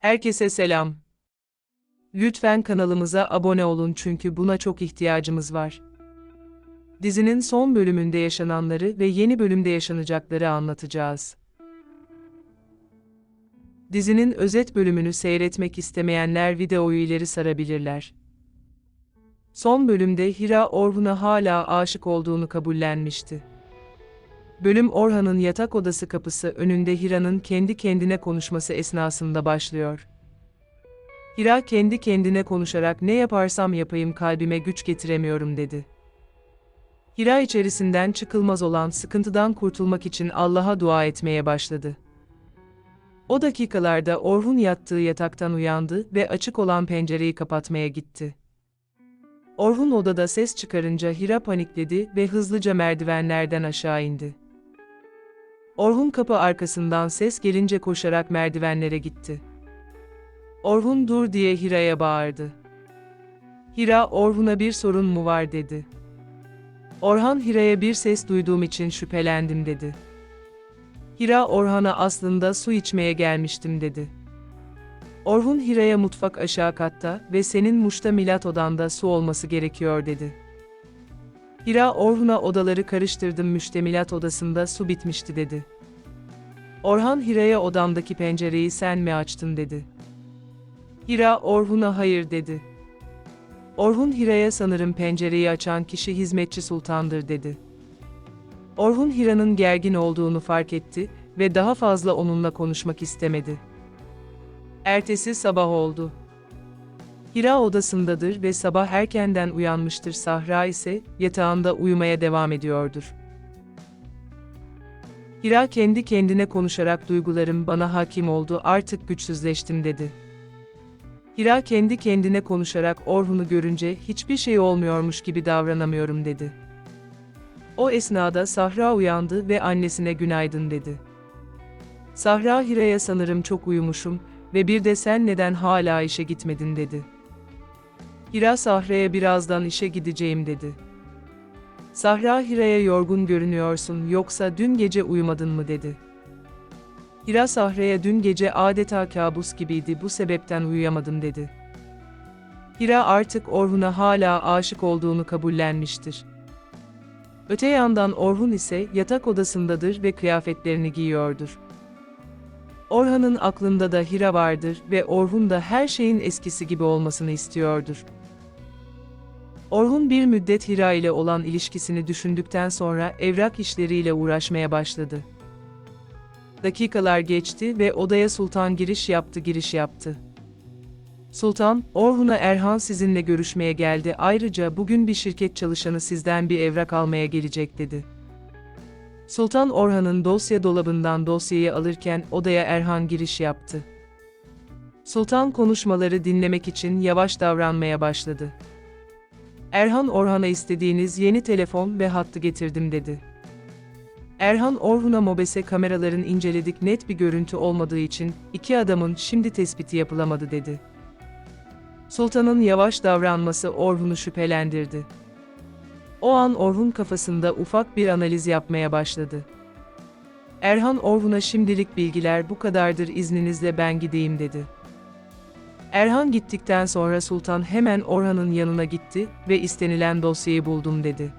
Herkese selam. Lütfen kanalımıza abone olun çünkü buna çok ihtiyacımız var. Dizinin son bölümünde yaşananları ve yeni bölümde yaşanacakları anlatacağız. Dizinin özet bölümünü seyretmek istemeyenler videoyu ileri sarabilirler. Son bölümde Hira Orhun'a hala aşık olduğunu kabullenmişti. Bölüm Orhan'ın yatak odası kapısı önünde Hira'nın kendi kendine konuşması esnasında başlıyor. Hira kendi kendine konuşarak ne yaparsam yapayım kalbime güç getiremiyorum dedi. Hira içerisinden çıkılmaz olan sıkıntıdan kurtulmak için Allah'a dua etmeye başladı. O dakikalarda Orhun yattığı yataktan uyandı ve açık olan pencereyi kapatmaya gitti. Orhun odada ses çıkarınca Hira panikledi ve hızlıca merdivenlerden aşağı indi. Orhun kapı arkasından ses gelince koşarak merdivenlere gitti. Orhun dur diye Hira'ya bağırdı. Hira Orhun'a bir sorun mu var dedi. Orhan Hira'ya bir ses duyduğum için şüphelendim dedi. Hira Orhan'a aslında su içmeye gelmiştim dedi. Orhun Hira'ya mutfak aşağı katta ve senin muştemilat odanda su olması gerekiyor dedi. Hira Orhun'a odaları karıştırdım müştemilat odasında su bitmişti dedi. Orhan Hira'ya odamdaki pencereyi sen mi açtın dedi. Hira Orhun'a hayır dedi. Orhun Hira'ya sanırım pencereyi açan kişi hizmetçi Sultan'dır dedi. Orhun Hira'nın gergin olduğunu fark etti ve daha fazla onunla konuşmak istemedi. Ertesi sabah oldu. Hira odasındadır ve sabah erkenden uyanmıştır. Sahra ise yatağında uyumaya devam ediyordur. Hira kendi kendine konuşarak duygularım bana hakim oldu artık güçsüzleştim dedi. Hira kendi kendine konuşarak Orhun'u görünce hiçbir şey olmuyormuş gibi davranamıyorum dedi. O esnada Sahra uyandı ve annesine günaydın dedi. Sahra Hira'ya sanırım çok uyumuşum ve bir de sen neden hala işe gitmedin dedi. Hira Sahra'ya birazdan işe gideceğim dedi. Sahra Hira'ya yorgun görünüyorsun yoksa dün gece uyumadın mı dedi. Hira Sahra'ya dün gece adeta kabus gibiydi bu sebepten uyuyamadım dedi. Hira artık Orhun'a hala aşık olduğunu kabullenmiştir. Öte yandan Orhun ise yatak odasındadır ve kıyafetlerini giyiyordur. Orhan'ın aklında da Hira vardır ve Orhun da her şeyin eskisi gibi olmasını istiyordur. Orhun bir müddet Hira ile olan ilişkisini düşündükten sonra evrak işleriyle uğraşmaya başladı. Dakikalar geçti ve odaya Sultan giriş yaptı. Sultan, Orhun'a Erhan sizinle görüşmeye geldi ayrıca bugün bir şirket çalışanı sizden bir evrak almaya gelecek dedi. Sultan Orhan'ın dosya dolabından dosyayı alırken odaya Erhan giriş yaptı. Sultan konuşmaları dinlemek için yavaş davranmaya başladı. Erhan Orhan'a istediğiniz yeni telefon ve hattı getirdim dedi. Erhan Orhun'a mobese kameraların inceledik net bir görüntü olmadığı için iki adamın şimdi tespiti yapılamadı dedi. Sultan'ın yavaş davranması Orhun'u şüphelendirdi. O an Orhun kafasında ufak bir analiz yapmaya başladı. Erhan Orhun'a şimdilik bilgiler bu kadardır izninizle ben gideyim dedi. Erhan gittikten sonra Sultan hemen Orhan'ın yanına gitti ve istenilen dosyayı buldum dedi.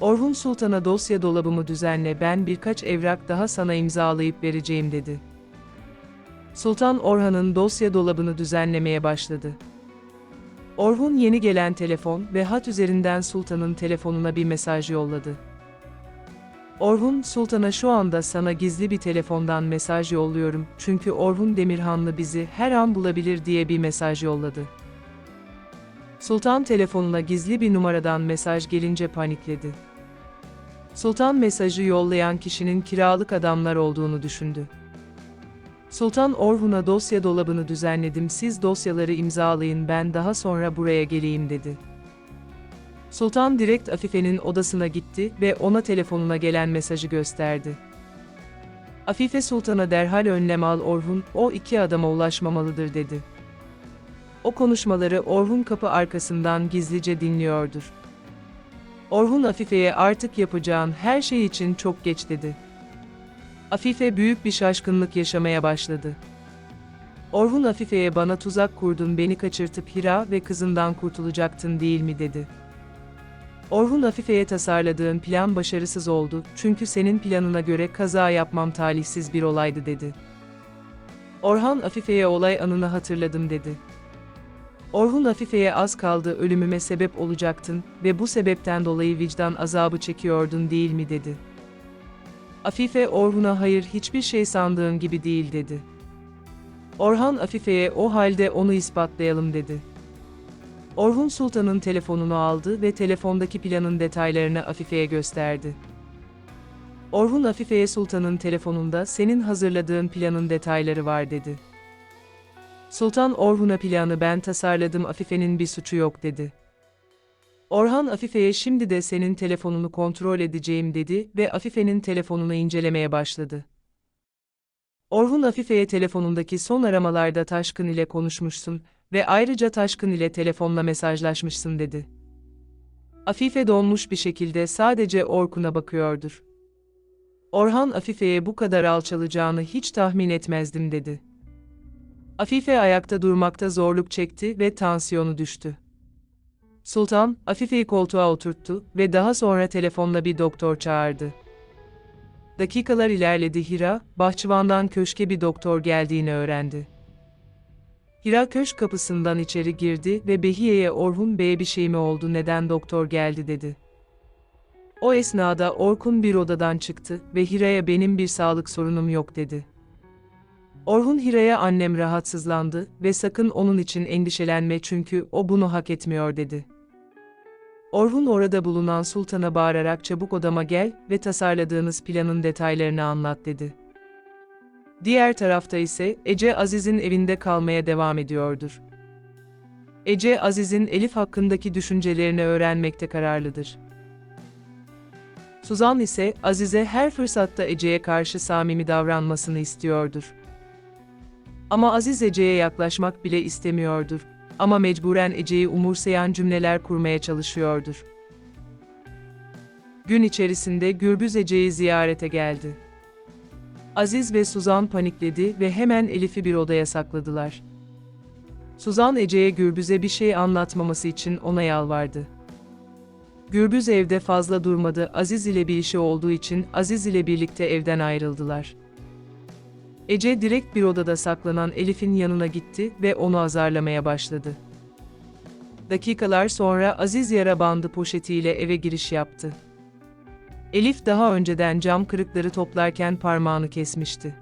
Orhun Sultan'a dosya dolabımı düzenle ben birkaç evrak daha sana imzalayıp vereceğim dedi. Sultan Orhan'ın dosya dolabını düzenlemeye başladı. Orhun yeni gelen telefon ve hat üzerinden Sultan'ın telefonuna bir mesaj yolladı. Orhun, Sultan'a şu anda sana gizli bir telefondan mesaj yolluyorum çünkü Orhun Demirhanlı bizi her an bulabilir diye bir mesaj yolladı. Sultan telefonuna gizli bir numaradan mesaj gelince panikledi. Sultan mesajı yollayan kişinin kiralık adamlar olduğunu düşündü. Sultan Orhun'a dosya dolabını düzenledim siz dosyaları imzalayın ben daha sonra buraya geleyim dedi. Sultan direkt Afife'nin odasına gitti ve ona telefonuna gelen mesajı gösterdi. Afife Sultan'a derhal önlem al Orhun, o iki adama ulaşmamalıdır dedi. O konuşmaları Orhun kapı arkasından gizlice dinliyordur. Orhun Afife'ye artık yapacağın her şey için çok geç dedi. Afife büyük bir şaşkınlık yaşamaya başladı. Orhun Afife'ye bana tuzak kurdun, beni kaçırtıp Hira ve kızından kurtulacaktın değil mi dedi. Orhun Afife'ye tasarladığın plan başarısız oldu çünkü senin planına göre kaza yapmam talihsiz bir olaydı dedi. Orhan Afife'ye olay anını hatırladım dedi. Orhun Afife'ye az kaldı ölümüme sebep olacaktın ve bu sebepten dolayı vicdan azabı çekiyordun değil mi dedi. Afife Orhun'a hayır hiçbir şey sandığın gibi değil dedi. Orhan Afife'ye o halde onu ispatlayalım dedi. Orhun Sultan'ın telefonunu aldı ve telefondaki planın detaylarını Afife'ye gösterdi. Orhun Afife'ye Sultan'ın telefonunda senin hazırladığın planın detayları var dedi. Sultan Orhun'a planı ben tasarladım, Afife'nin bir suçu yok dedi. Orhan Afife'ye şimdi de senin telefonunu kontrol edeceğim dedi ve Afife'nin telefonunu incelemeye başladı. Orhun Afife'ye telefonundaki son aramalarda Taşkın ile konuşmuşsun ve ayrıca Taşkın ile telefonla mesajlaşmışsın dedi. Afife donmuş bir şekilde sadece Orkun'a bakıyordur. Orhan Afife'ye bu kadar alçalacağını hiç tahmin etmezdim dedi. Afife ayakta durmakta zorluk çekti ve tansiyonu düştü. Sultan, Afife'yi koltuğa oturttu ve daha sonra telefonla bir doktor çağırdı. Dakikalar ilerledi, Hira, bahçıvandan köşke bir doktor geldiğini öğrendi. Hira köşk kapısından içeri girdi ve Behiye'ye Orhun Bey'e bir şey mi oldu, neden doktor geldi dedi. O esnada Orkun bir odadan çıktı ve Hira'ya benim bir sağlık sorunum yok dedi. Orhun Hira'ya annem rahatsızlandı ve sakın onun için endişelenme çünkü o bunu hak etmiyor dedi. Orhun orada bulunan sultana bağırarak çabuk odama gel ve tasarladığınız planın detaylarını anlat dedi. Diğer tarafta ise Ece Aziz'in evinde kalmaya devam ediyordur. Ece Aziz'in Elif hakkındaki düşüncelerini öğrenmekte kararlıdır. Suzan ise Aziz'e her fırsatta Ece'ye karşı samimi davranmasını istiyordur. Ama Aziz Ece'ye yaklaşmak bile istemiyordur. Ama mecburen Ece'yi umursayan cümleler kurmaya çalışıyordur. Gün içerisinde Gürbüz Ece'yi ziyarete geldi. Aziz ve Suzan panikledi ve hemen Elif'i bir odaya sakladılar. Suzan Ece'ye Gürbüz'e bir şey anlatmaması için ona yalvardı. Gürbüz evde fazla durmadı, Aziz ile bir işi olduğu için Aziz ile birlikte evden ayrıldılar. Ece direkt bir odada saklanan Elif'in yanına gitti ve onu azarlamaya başladı. Dakikalar sonra Aziz yara bandı poşetiyle eve giriş yaptı. Elif daha önceden cam kırıkları toplarken parmağını kesmişti.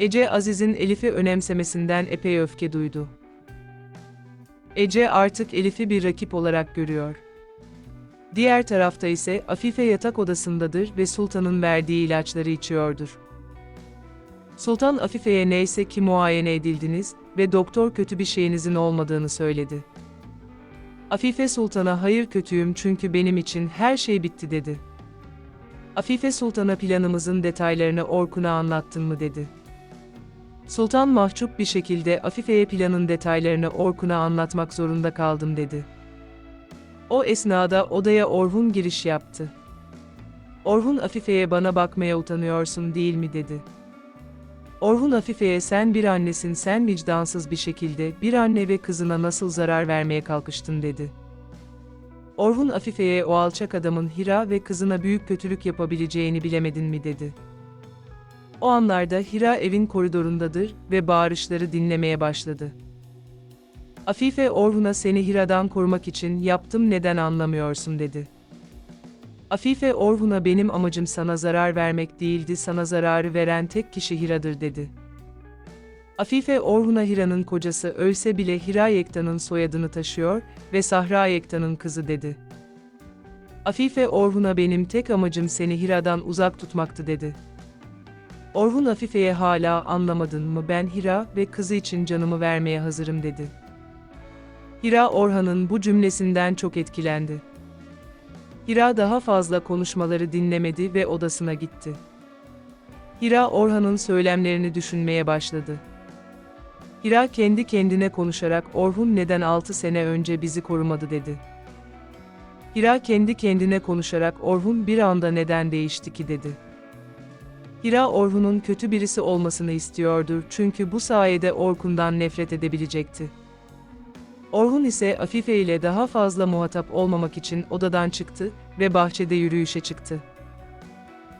Ece Aziz'in Elif'i önemsemesinden epey öfke duydu. Ece artık Elif'i bir rakip olarak görüyor. Diğer tarafta ise Afife yatak odasındadır ve Sultan'ın verdiği ilaçları içiyordur. Sultan Afife'ye neyse ki muayene edildiniz ve doktor kötü bir şeyinizin olmadığını söyledi. Afife Sultan'a hayır kötüyüm çünkü benim için her şey bitti dedi. Afife Sultan'a planımızın detaylarını Orkun'a anlattın mı dedi. Sultan mahcup bir şekilde Afife'ye planın detaylarını Orkun'a anlatmak zorunda kaldım dedi. O esnada odaya Orhun giriş yaptı. Orhun Afife'ye bana bakmaya utanıyorsun değil mi dedi. Orhun Afife'ye sen bir annesin, sen vicdansız bir şekilde bir anne ve kızına nasıl zarar vermeye kalkıştın dedi. Orhun Afife'ye o alçak adamın Hira ve kızına büyük kötülük yapabileceğini bilemedin mi dedi. O anlarda Hira evin koridorundadır ve bağırışları dinlemeye başladı. Afife Orhun'a seni Hira'dan korumak için yaptım, neden anlamıyorsun dedi. Afife Orhun'a benim amacım sana zarar vermek değildi, sana zararı veren tek kişi Hira'dır dedi. Afife Orhun'a Hira'nın kocası ölse bile Hira Yekta'nın soyadını taşıyor ve Sahra Yekta'nın kızı dedi. Afife Orhun'a benim tek amacım seni Hira'dan uzak tutmaktı dedi. Orhun Afife'ye hala anlamadın mı, ben Hira ve kızı için canımı vermeye hazırım dedi. Hira Orhan'ın bu cümlesinden çok etkilendi. Hira daha fazla konuşmaları dinlemedi ve odasına gitti. Hira Orhan'ın söylemlerini düşünmeye başladı. Hira kendi kendine konuşarak Orhun neden 6 sene önce bizi korumadı dedi. Hira kendi kendine konuşarak Orhun bir anda neden değişti ki dedi. Hira Orhun'un kötü birisi olmasını istiyordu çünkü bu sayede Orkun'dan nefret edebilecekti. Orhun ise Afife ile daha fazla muhatap olmamak için odadan çıktı ve bahçede yürüyüşe çıktı.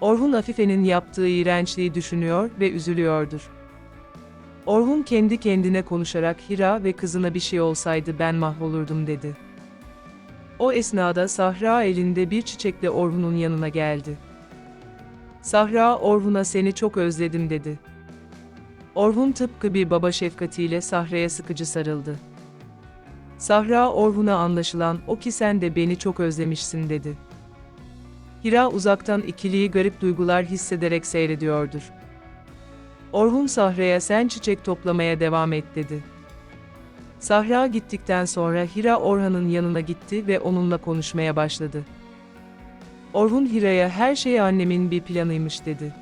Orhun Afife'nin yaptığı iğrençliği düşünüyor ve üzülüyordur. Orhun kendi kendine konuşarak Hira ve kızına bir şey olsaydı ben mahvolurdum dedi. O esnada Sahra elinde bir çiçekle Orhun'un yanına geldi. Sahra Orhun'a seni çok özledim dedi. Orhun tıpkı bir baba şefkatiyle Sahra'ya sıkıcı sarıldı. Sahra Orhun'a anlaşılan o ki sen de beni çok özlemişsin dedi. Hira uzaktan ikiliyi garip duygular hissederek seyrediyordur. Orhun Sahra'ya sen çiçek toplamaya devam et dedi. Sahra gittikten sonra Hira Orhan'ın yanına gitti ve onunla konuşmaya başladı. Orhun Hira'ya her şey annemin bir planıymış dedi.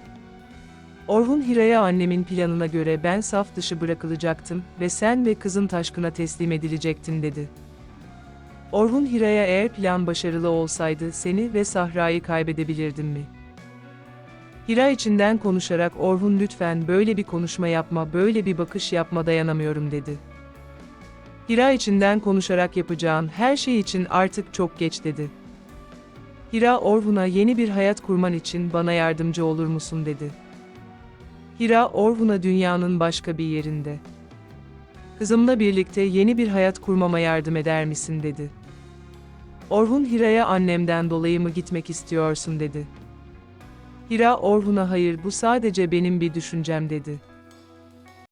Orhun Hira'ya annemin planına göre ben saf dışı bırakılacaktım ve sen ve kızın Taşkın'a teslim edilecektin dedi. Orhun Hira'ya eğer plan başarılı olsaydı seni ve Sahra'yı kaybedebilirdim mi? Hira içinden konuşarak Orhun lütfen böyle bir konuşma yapma, böyle bir bakış yapma dayanamıyorum dedi. Hira içinden konuşarak yapacağın her şey için artık çok geç dedi. Hira Orhun'a yeni bir hayat kurman için bana yardımcı olur musun dedi. Hira Orhun'a dünyanın başka bir yerinde. Kızımla birlikte yeni bir hayat kurmama yardım eder misin dedi. Orhun Hira'ya annemden dolayı mı gitmek istiyorsun dedi. Hira Orhun'a hayır bu sadece benim bir düşüncem dedi.